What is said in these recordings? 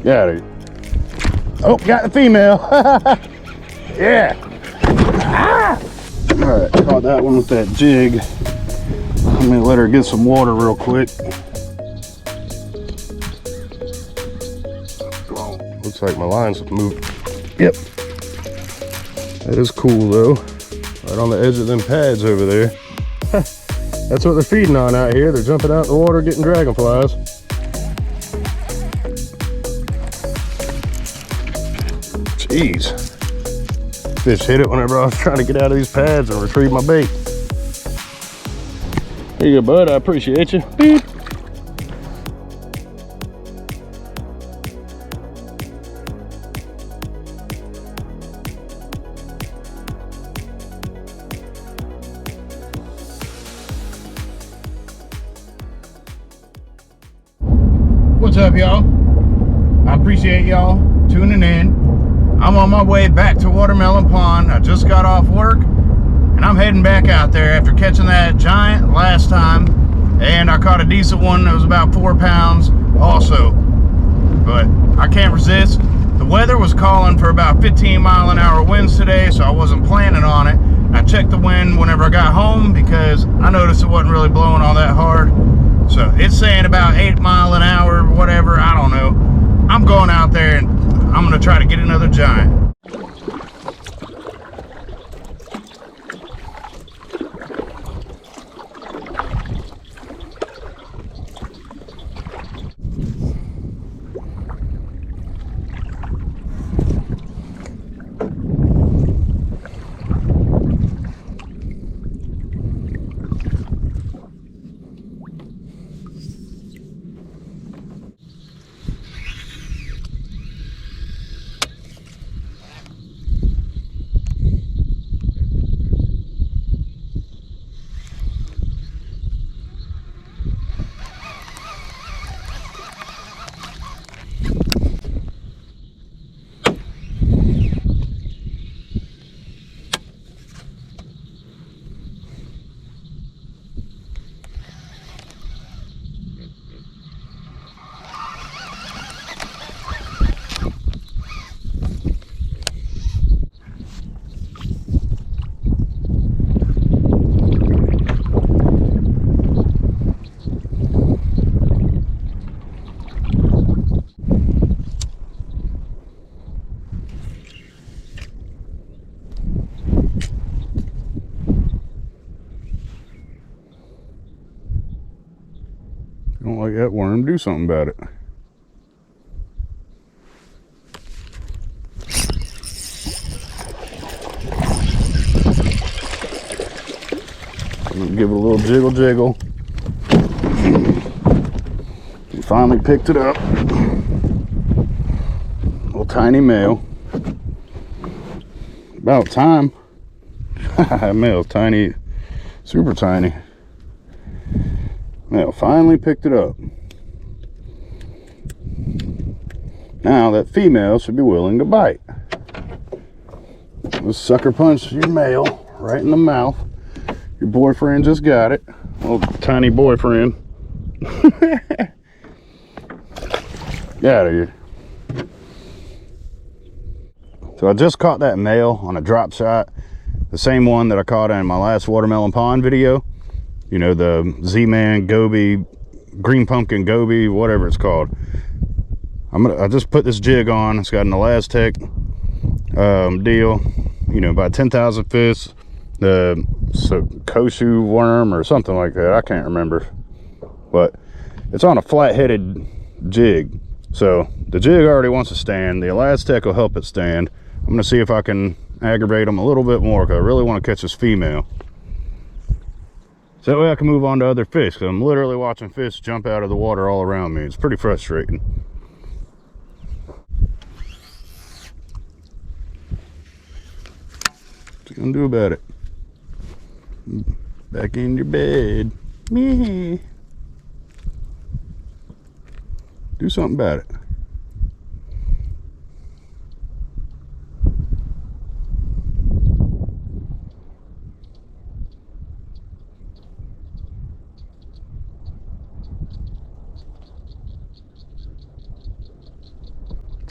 Got it. Oh, got the female. Yeah. Ah! All right, caught that one with that jig. Let me let her get some water real quick. Oh, looks like my line's moved. Yep. That is cool though. Right on the edge of them pads over there. That's what they're feeding on out here. They're jumping out in the water getting dragonflies. Jeez. Fish hit it whenever I was trying to get out of these pads and retrieve my bait. There you go, bud. I appreciate you. Beep. What's up, y'all? I appreciate y'all tuning in. I'm on my way back to Watermelon Pond. I just got off work and I'm heading back out there after catching that giant last time, and I caught a decent one that was about 4 pounds also, but I can't resist. The weather was calling for about 15-mile-an-hour winds today, so I wasn't planning on it. I checked the wind whenever I got home because I noticed it wasn't really blowing all that hard. So it's saying about 8 miles an hour, whatever, I don't know. I'm going out there and I'm gonna try to get another giant. You don't like that worm, do something about it. I'm gonna give it a little jiggle jiggle. We finally picked it up. Little tiny male. About time. Male, tiny, super tiny. Male finally picked it up. Now that female should be willing to bite. Let's sucker punch your male right in the mouth. Your boyfriend just got it. Little tiny boyfriend. Get out of here. So I just caught that male on a drop shot. The same one that I caught in my last Watermelon Pond video. You know, the ZMan goby, green pumpkin goby, whatever it's called. I just put this jig on. It's got an elastic deal, you know, about 10,000 fish. The koshu worm or something like that. I can't remember, but it's on a flat-headed jig. So the jig already wants to stand. The elastic will help it stand. I'm gonna see if I can aggravate them a little bit more because I really want to catch this female. So that way I can move on to other fish, because I'm literally watching fish jump out of the water all around me. It's pretty frustrating. What you gonna do about it? Back in your bed. Me. Do something about it.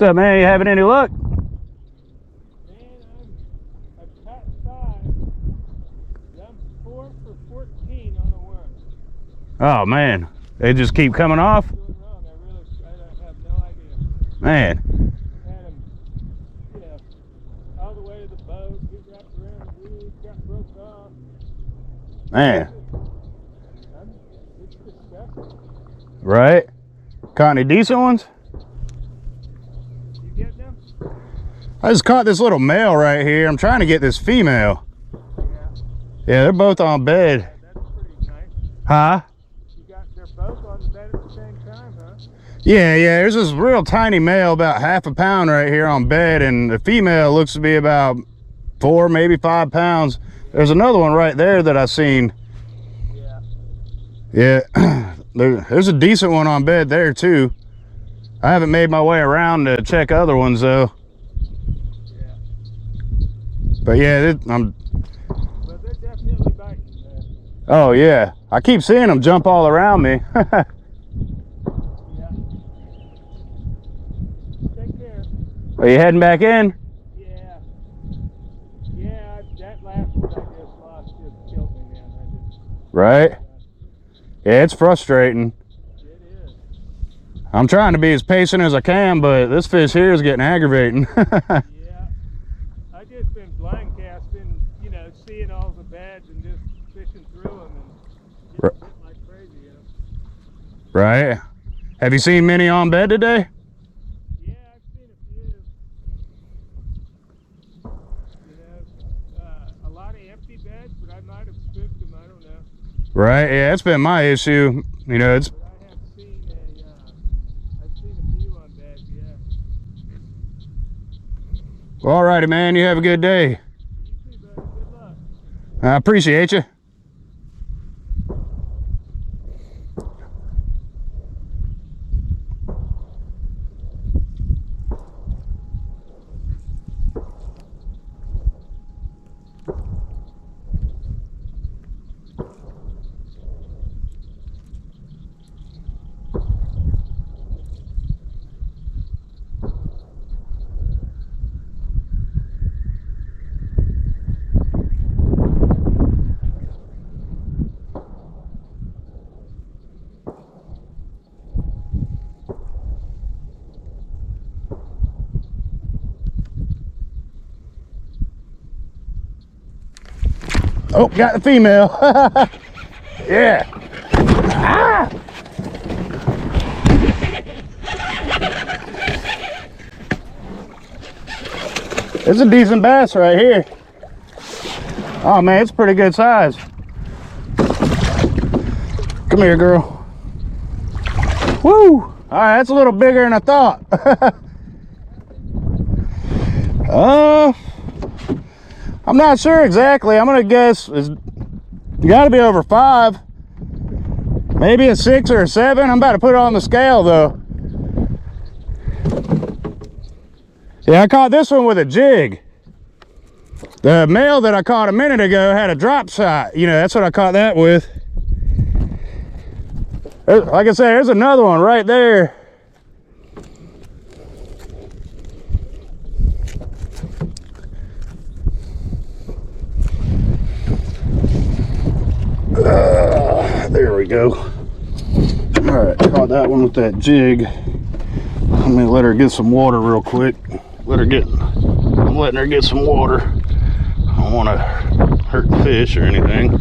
What's up, man? You having any luck? I've caught 5. I'm 4 for 14 on a worm. Oh man, they just keep coming off. What's going wrong? I have no idea. Man, Had him, all the way to the boat. He wrapped around the weed, got broke off. man, It's disgusting. right? Caught any decent ones? You get them? I just caught this little male right here. I'm trying to get this female. Yeah. Yeah, they're both on bed. That's pretty nice. Huh? They're both on the bed at the same time, huh? Yeah, there's this real tiny male, about half a pound right here on bed, and the female looks to be about 4, maybe 5 pounds. There's another one right there that I seen. Yeah. Yeah, there's a decent one on bed there too. I haven't made my way around to check other ones though. Yeah. But yeah, But they're definitely biting, man. oh yeah, I keep seeing them jump all around me. Yeah. Take care. Are you heading back in? Yeah. Yeah, that last one I just lost just killed me, man. Right? Yeah, it's frustrating. It is. I'm trying to be as patient as I can, but this fish here is getting aggravating. Yeah. I just been blind casting, seeing all the beds and just fishing through them and getting bit like crazy, Right? Have you seen many on bed today? Yeah, I've seen a few. A lot of empty beds, but I might have spooked them, I don't know. Right? Yeah, it's been my issue. It's But I have seen I've seen a few on beds, yeah. well, all righty, man. You have a good day. You too, buddy. Good luck. I appreciate you. Oh, got the female. Yeah. Ah! It's a decent bass right here. Oh man, it's pretty good size. Come here, girl. Woo! All right, that's a little bigger than I thought. I'm not sure exactly. I'm gonna guess it's got to be over 5, maybe a 6 or a 7. I'm about to put it on the scale though. Yeah, I caught this one with a jig. The male that I caught a minute ago had a drop shot. That's what I caught that with. Like I said, there's another one right there. There we go. All right, caught that one with that jig. Let me let her get some water real quick. I'm letting her get some water. I don't want to hurt the fish or anything.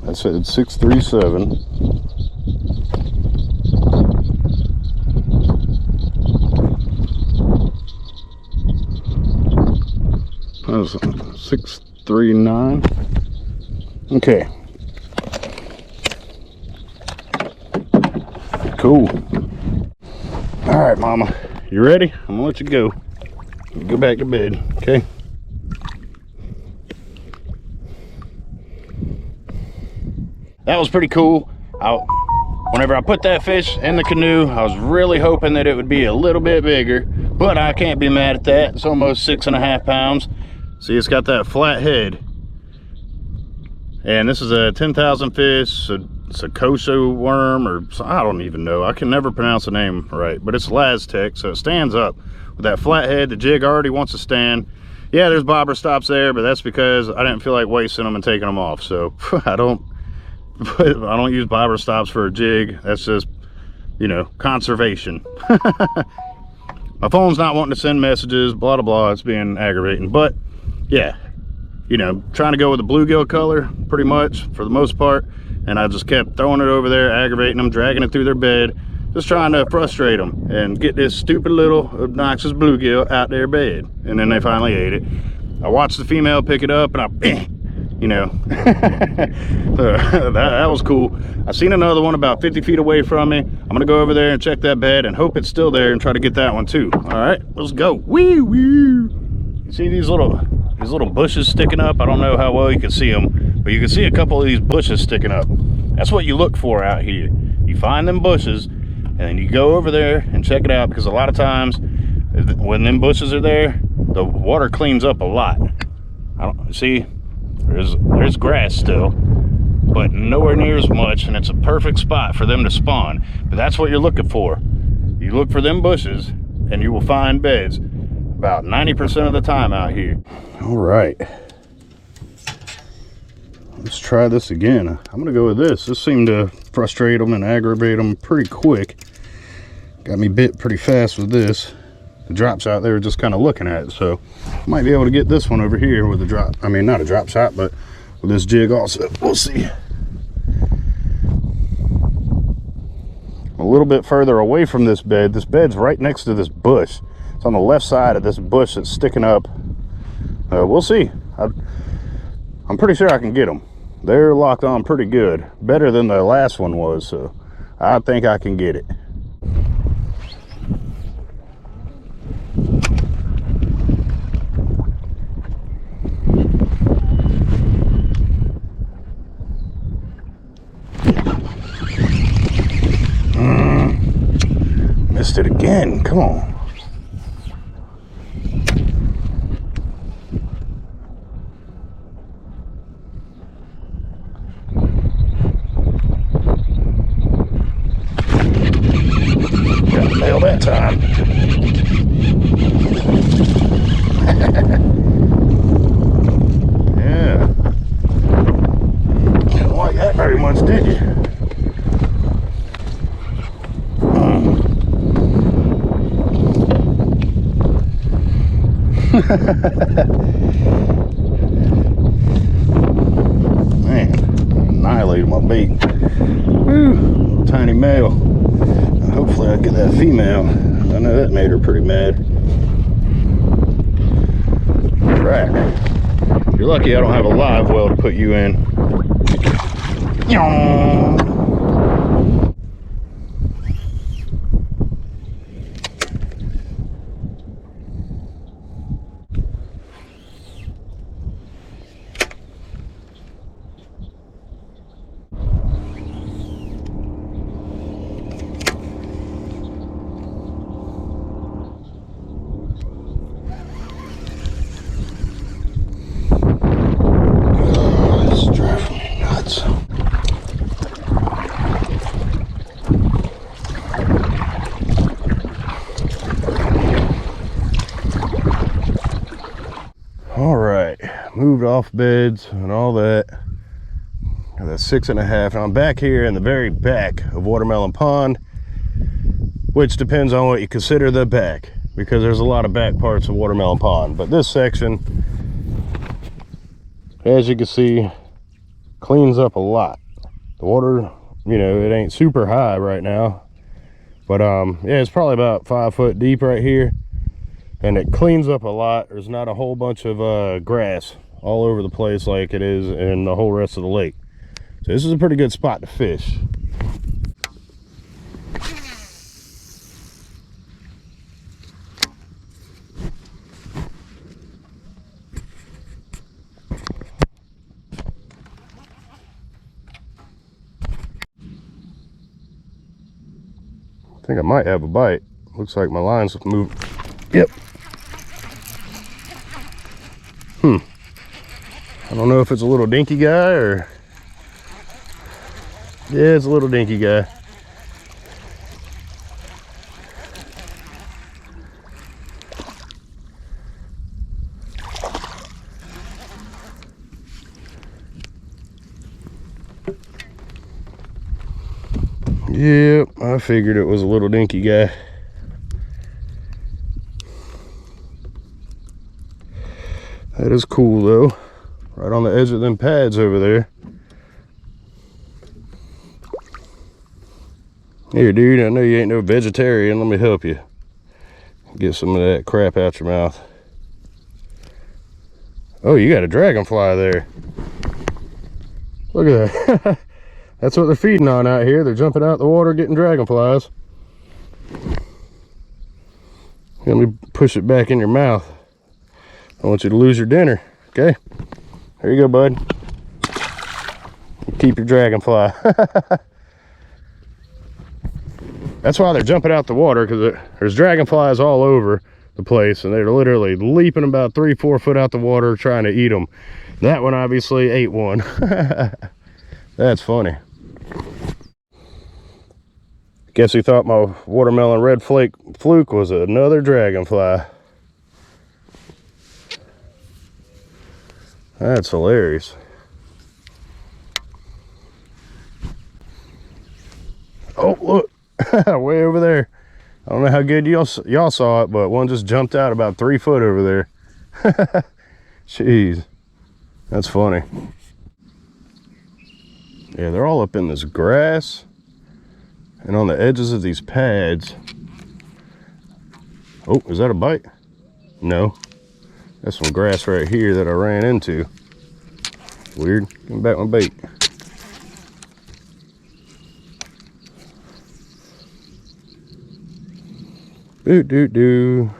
I said 637. That was 639. Okay. Cool. All right, mama. You ready? I'm gonna let you go. Go back to bed, okay? That was pretty cool. Whenever I put that fish in the canoe, I was really hoping that it would be a little bit bigger. but I can't be mad at that. It's almost 6.5 pounds. See, it's got that flat head. And this is a 10,000 fish, a Sakoso worm, or I don't even know. I can never pronounce the name right, but it's Laztec, so it stands up with that flat head. The jig already wants to stand. Yeah, there's bobber stops there, but that's because I didn't feel like wasting them and taking them off. So I don't use bobber stops for a jig. That's just, you know, conservation. My phone's not wanting to send messages, blah, blah, blah. It's being aggravating, but yeah, you know, trying to go with the bluegill color pretty much for the most part. And I just kept throwing it over there, aggravating them, dragging it through their bed, just trying to frustrate them and get this stupid little obnoxious bluegill out their bed. And then they finally ate it. I watched the female pick it up and I, you know, that was cool. I seen another one about 50 feet away from me. I'm gonna go over there and check that bed and hope it's still there and try to get that one too. All right, let's go. Wee wee. You see these little bushes sticking up? I don't know how well you can see them, but you can see a couple of these bushes sticking up. That's what you look for out here. You find them bushes and then you go over there and check it out, because a lot of times when them bushes are there, the water cleans up a lot. I don't see, there's grass still, but nowhere near as much, and it's a perfect spot for them to spawn. But that's what you're looking for. You look for them bushes and you will find beds about 90% of the time out here. All right, let's try this again. I'm gonna go with this. This seemed to frustrate them and aggravate them pretty quick. Got me bit pretty fast with this. The drops out there just kind of looking at it, so I might be able to get this one over here with a drop. I mean, not a drop shot, but with this jig also. We'll see. A little bit further away from this bed. This bed's right next to this bush. It's on the left side of this bush that's sticking up. We'll see. I'm pretty sure I can get them. They're locked on pretty good, better than the last one was, so I think I can get it. Missed it again. Come on. Got nailed that time. Yeah. Didn't like that very much, did you? Man, annihilated my bait. Woo, tiny male. Hopefully I get that female. I know that made her pretty mad. Right. You're lucky I don't have a live well to put you in. Moved off beds and all that. Got that 6.5, and I'm back here in the very back of Watermelon Pond, which depends on what you consider the back, because there's a lot of back parts of Watermelon Pond. But this section, as you can see, cleans up a lot. The water, you know, it ain't super high right now, but yeah, it's probably about 5 foot deep right here, and it cleans up a lot. There's not a whole bunch of grass all over the place like it is in the whole rest of the lake. So this is a pretty good spot to fish. I think I might have a bite. Looks like my line's moving. Yep. I don't know if it's a little dinky guy or... Yeah, it's a little dinky guy. Yep, I figured it was a little dinky guy. That is cool though. Right on the edge of them pads over there. Here, dude, I know you ain't no vegetarian. Let me help you. Get some of that crap out your mouth. Oh, you got a dragonfly there. Look at that. That's what they're feeding on out here. They're jumping out the water getting dragonflies. Let me push it back in your mouth. I want you to lose your dinner. Okay? There you go, bud. Keep your dragonfly. That's why they're jumping out the water, because there's dragonflies all over the place, and they're literally leaping about 3-4 foot out the water trying to eat them. That one obviously ate one. That's funny. Guess he thought my watermelon red fluke was another dragonfly. That's hilarious. Oh, look. Way over there. I don't know how good y'all saw it, but one just jumped out about 3 foot over there. Jeez. That's funny. Yeah, they're all up in this grass and on the edges of these pads. Oh, is that a bite? No. That's some grass right here that I ran into. Weird. Give me back my bait. Doo.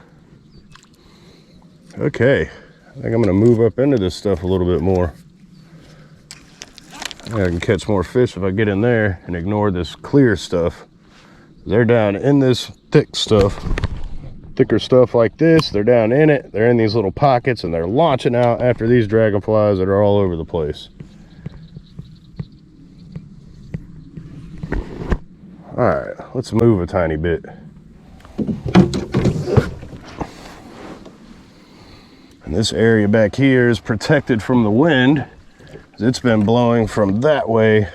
Okay. I think I'm gonna move up into this stuff a little bit more. I can catch more fish if I get in there and ignore this clear stuff. They're down in this thick stuff. Thicker stuff like this, they're down in it. They're in these little pockets and they're launching out after these dragonflies that are all over the place. All right, let's move a tiny bit. And this area back here is protected from the wind. It's been blowing from that way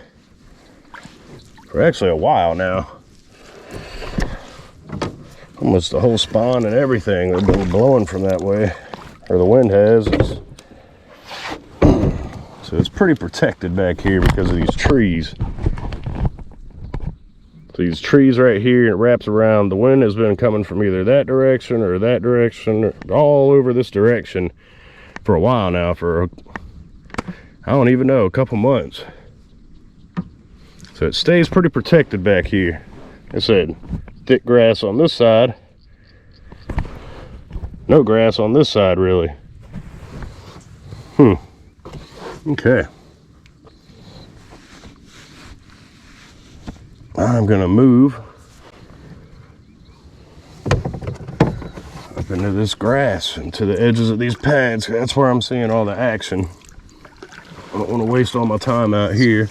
for actually a while now. Almost the whole spawn and everything have been blowing from that way, or the wind has. So it's pretty protected back here because of these trees. So these trees right here, it wraps around. The wind has been coming from either that direction or that direction, or all over this direction for a while now, for I don't even know, a couple months. So it stays pretty protected back here. Like I said, thick grass on this side. No grass on this side, really. Okay. I'm gonna move up into this grass and to the edges of these pads. That's where I'm seeing all the action. I don't want to waste all my time out here.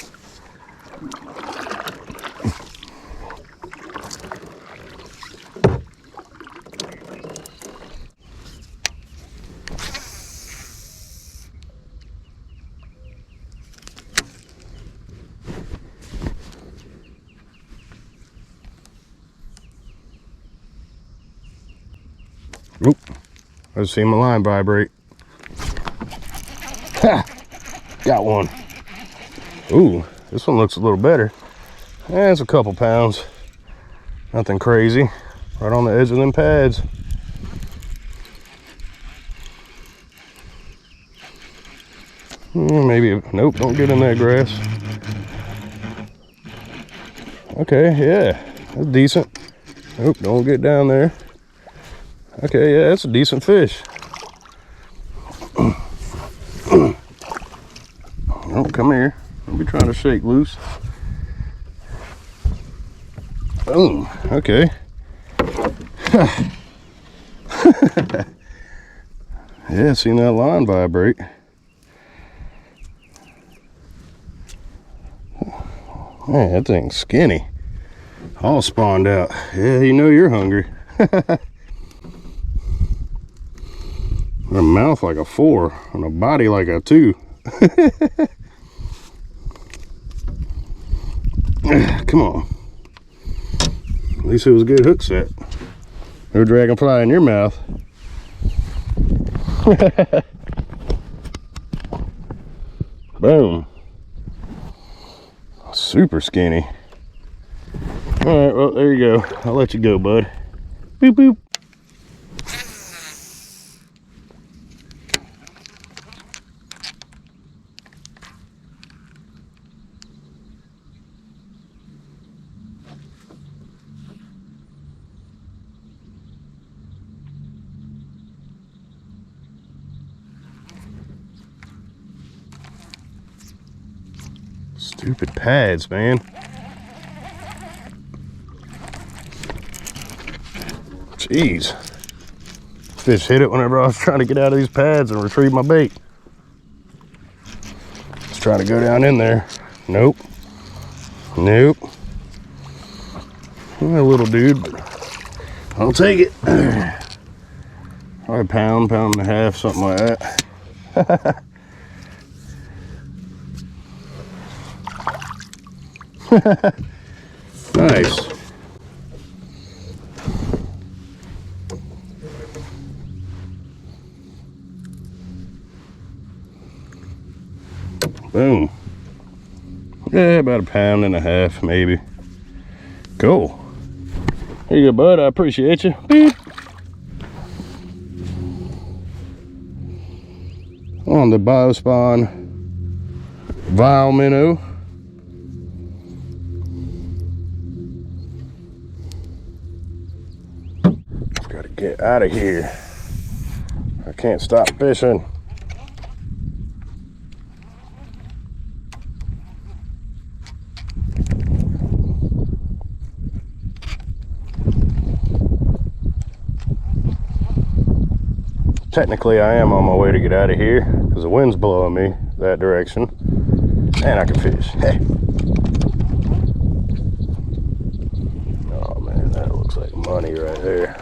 Oop, I just seen my line vibrate. Ha! Got one. Ooh, this one looks a little better. Yeah, it's a couple pounds. Nothing crazy. Right on the edge of them pads. Maybe, nope, don't get in that grass. Okay, yeah, that's decent. Nope, don't get down there. Okay, yeah, that's a decent fish. Oh, come here. Don't be trying to shake loose. Boom. Okay. Yeah, seen that line vibrate. Man, that thing's skinny. All spawned out. Yeah, you know you're hungry. A mouth like a 4 and a body like a 2. Come on. At least it was a good hook set. No dragonfly in your mouth. Boom. Super skinny. All right, well, there you go. I'll let you go, bud. Boop, boop. Stupid pads, man. Jeez. Fish hit it whenever I was trying to get out of these pads and retrieve my bait. Just trying to go down in there. Nope. Nope. Well, a little dude, but I'll take it. Probably a pound, pound and a half, something like that. Nice. Boom. Yeah, about a pound and a half, maybe. Cool. Here you go, bud. I appreciate you. Beep. On the biospawn vile minnow. Gotta get out of here. I can't stop fishing. Technically, I am on my way to get out of here because the wind's blowing me that direction, and I can fish. Hey. Oh man, that looks like money right there.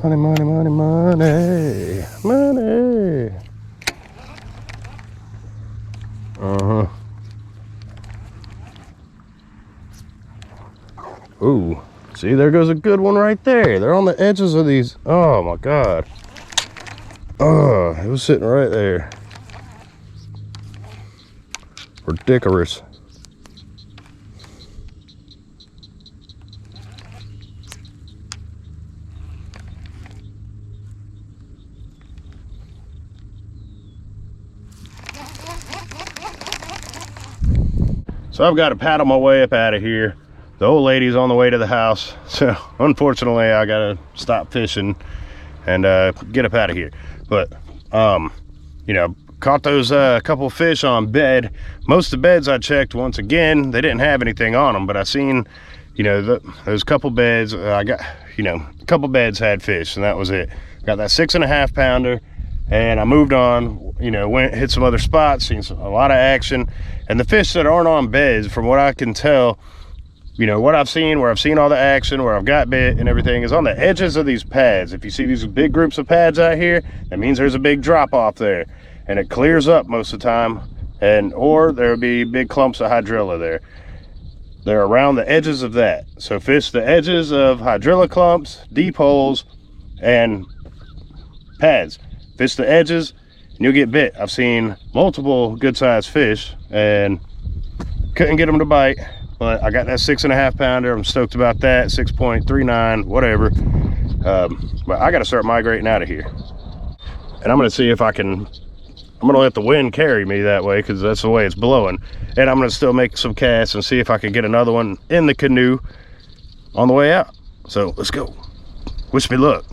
Money, money, money, money, money. Uh-huh. Ooh. See, there goes a good one right there. They're on the edges of these. Oh my God. Oh, it was sitting right there. Ridiculous. So I've got to paddle my way up out of here. The old lady's on the way to the house, so unfortunately I gotta stop fishing and get up out of here. But you know, caught those couple fish on bed. Most of the beds I checked, once again, they didn't have anything on them, but I seen, you know, those couple beds. I got, you know, a couple beds had fish, and that was it. Got that 6.5 pounder, and I moved on. You know, went hit some other spots, seen a lot of action, and the fish that aren't on beds, from what I can tell, you know, what I've seen, where I've seen all the action, where I've got bit and everything, is on the edges of these pads. If you see these big groups of pads out here, that means there's a big drop off there, and it clears up most of the time, and or there'll be big clumps of hydrilla there. They're around the edges of that. So fish the edges of hydrilla clumps, deep holes, and pads. Fish the edges and you'll get bit. I've seen multiple good-sized fish and couldn't get them to bite. But I got that 6.5 pounder. I'm stoked about that. 6.39, whatever. But I got to start migrating out of here. And I'm going to see if I can, I'm going to let the wind carry me that way because that's the way it's blowing. And I'm going to still make some casts and see if I can get another one in the canoe on the way out. So let's go. Wish me luck.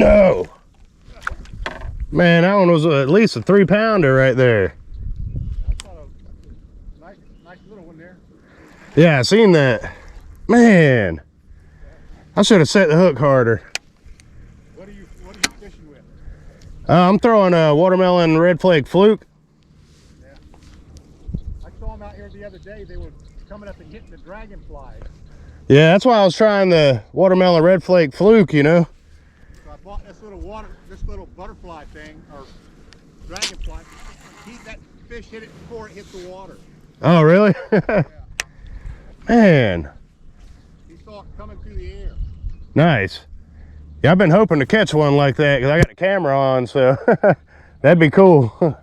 No. Man, that one was at least a 3-pounder right there. I saw a nice little one there. Yeah, I seen that. Man, I should have set the hook harder. What are you fishing with? I'm throwing a watermelon red flake fluke. Yeah. I saw them out here the other day. They were coming up and hitting the dragonflies. Yeah, that's why I was trying the watermelon red flake fluke, you know. So I bought this little butterfly thing, or dragonfly. That fish hit it before it hit the water. Oh, really? Yeah. Man, He saw it coming through the air. nice. Yeah, I've been hoping to catch one like that because I got a camera on, so that'd be cool.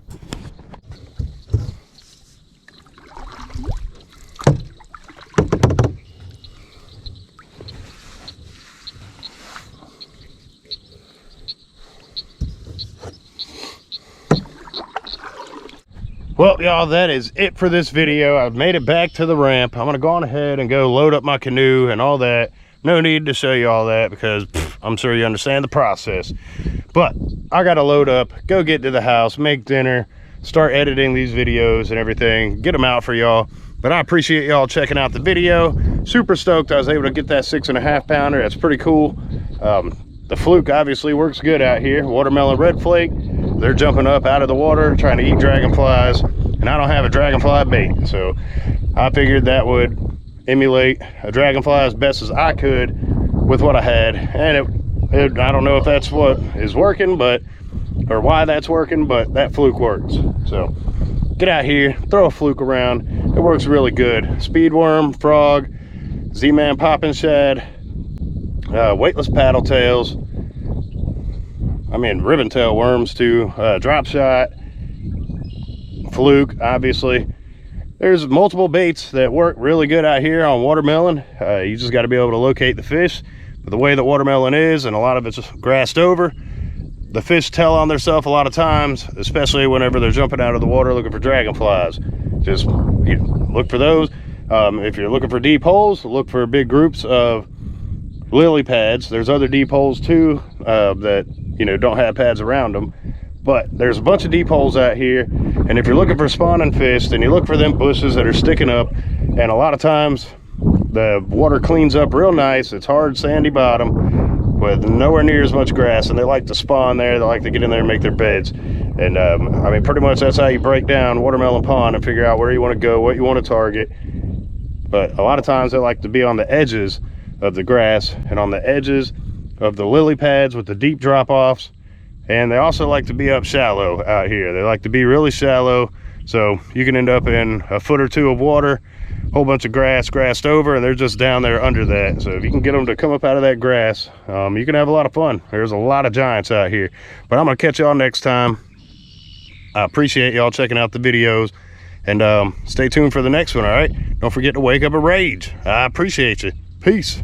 Well, y'all, that is it for this video. I've made it back to the ramp. I'm gonna go on ahead and go load up my canoe and all that. No need to show you all that because I'm sure you understand the process. But I gotta load up, go get to the house, make dinner, start editing these videos and everything, get them out for y'all. But I appreciate y'all checking out the video. Super stoked I was able to get that 6.5 pounder. That's pretty cool. The fluke obviously works good out here. Watermelon red flake, they're jumping up out of the water trying to eat dragonflies, and I don't have a dragonfly bait, so I figured that would emulate a dragonfly as best as I could with what I had. And I don't know if that's what is working, but or why that's working, but that fluke works. So get out here, throw a fluke around. It works really good. Speedworm, frog, ZMan popping shad, weightless paddle tails, I mean ribbon tail worms too, drop shot, fluke, obviously. There's multiple baits that work really good out here on watermelon. You just got to be able to locate the fish. But the way that watermelon is, and a lot of it's grassed over, the fish tell on themselves a lot of times, especially whenever they're jumping out of the water looking for dragonflies. Just look for those. If you're looking for deep holes, look for big groups of lily pads. There's other deep holes too that don't have pads around them, but there's a bunch of deep holes out here. And if you're looking for spawning fish, then you look for them bushes that are sticking up, and a lot of times the water cleans up real nice. It's hard sandy bottom with nowhere near as much grass, and they like to spawn there. They like to get in there and make their beds. And I mean, pretty much that's how you break down Watermelon Pond and figure out where you want to go, what you want to target. But a lot of times they like to be on the edges of the grass and on the edges of the lily pads with the deep drop-offs. And they also like to be up shallow out here. They like to be really shallow, so you can end up in a foot or two of water, a whole bunch of grassed over, and they're just down there under that. So if you can get them to come up out of that grass, you can have a lot of fun. There's a lot of giants out here. But I'm gonna catch y'all next time. I appreciate y'all checking out the videos, and stay tuned for the next one. All right, don't forget to wake up a rage. I appreciate you. Peace.